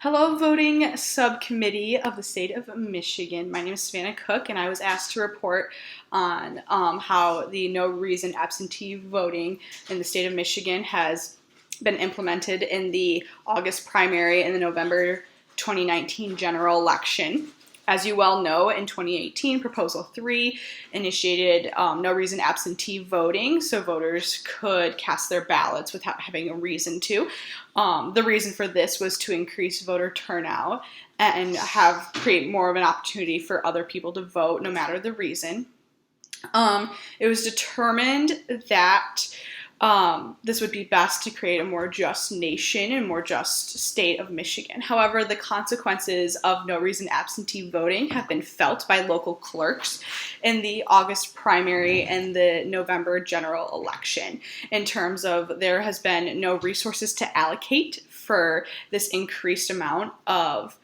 Hello, voting subcommittee of the state of Michigan. My name is Savannah Cook, and I was asked to report on how the no reason absentee voting in the state of Michigan has been implemented in the August primary and the November 2019 general election. As you well know, in 2018, Proposal 3 initiated no reason absentee voting, so voters could cast their ballots without having a reason to. The reason for this was to increase voter turnout and create more of an opportunity for other people to vote, no matter the reason. It was determined that this would be best to create a more just nation and more just state of Michigan. However, the consequences of no reason absentee voting have been felt by local clerks in the August primary and the November general election, in terms of there has been no resources to allocate for this increased amount of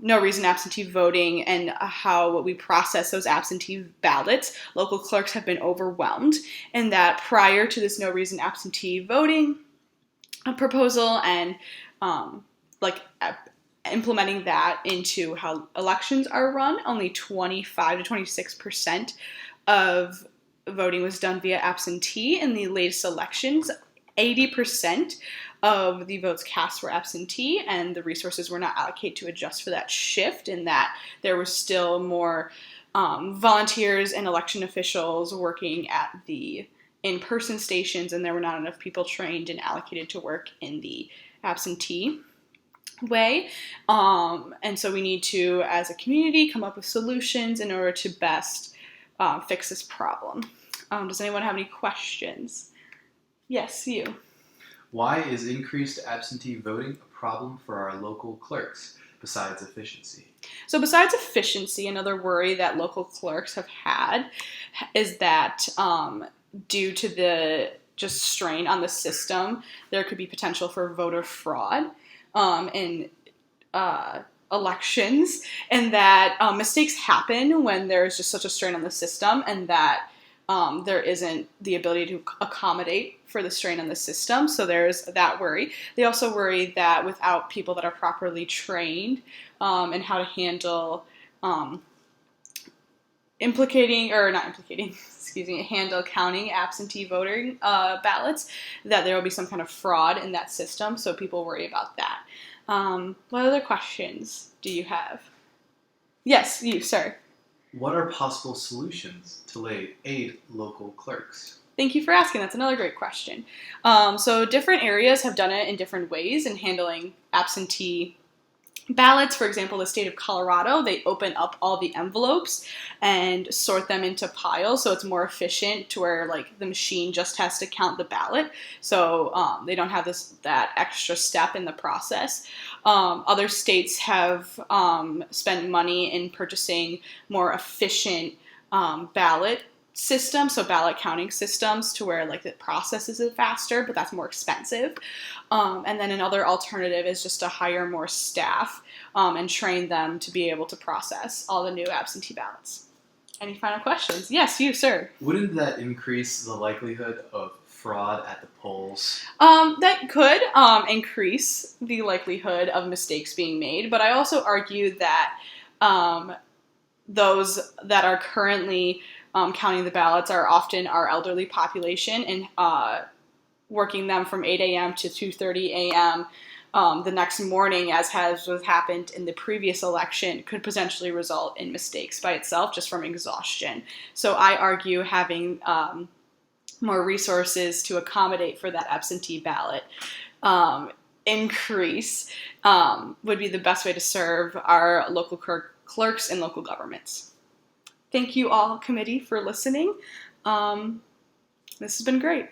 no reason absentee voting and how we process those absentee ballots. Local clerks have been overwhelmed, and that prior to this no reason absentee voting proposal and implementing that into how elections are run, only 25 to 26% of voting was done via absentee. In the latest elections, 80% of the votes cast were absentee, and the resources were not allocated to adjust for that shift, in that there were still more volunteers and election officials working at the in-person stations, and there were not enough people trained and allocated to work in the absentee way. And so we need to, as a community, come up with solutions in order to best fix this problem. Does anyone have any questions? Yes, you. Why is increased absentee voting a problem for our local clerks, besides efficiency? So besides efficiency, another worry that local clerks have had is that due to the just strain on the system, there could be potential for voter fraud in elections, and that mistakes happen when there's just such a strain on the system, and that there isn't the ability to accommodate for the strain on the system. So there's that worry. They also worry that without people that are properly trained in how to handle handle counting absentee voting ballots, that there will be some kind of fraud in that system. So people worry about that. What other questions do you have? Yes, you, sir. What are possible solutions to aid local clerks? Thank you for asking. That's another great question. So different areas have done it in different ways in handling absentee ballots. For example, the state of Colorado, they open up all the envelopes and sort them into piles, so it's more efficient to where the machine just has to count the ballot, so they don't have that extra step in the process. Other states have spent money in purchasing more efficient ballot systems, so ballot counting systems, to where the process is faster, but that's more expensive. And then another alternative is just to hire more staff and train them to be able to process all the new absentee ballots. Any final questions? Yes, you, sir. Wouldn't that increase the likelihood of fraud at the polls? That could increase the likelihood of mistakes being made, but I also argue that those that are currently counting the ballots are often our elderly population, and working them from 8 a.m. to 2:30 a.m. The next morning, as has happened in the previous election, could potentially result in mistakes by itself just from exhaustion. So I argue having more resources to accommodate for that absentee ballot increase would be the best way to serve our local clerks and local governments. Thank you all, committee, for listening. This has been great.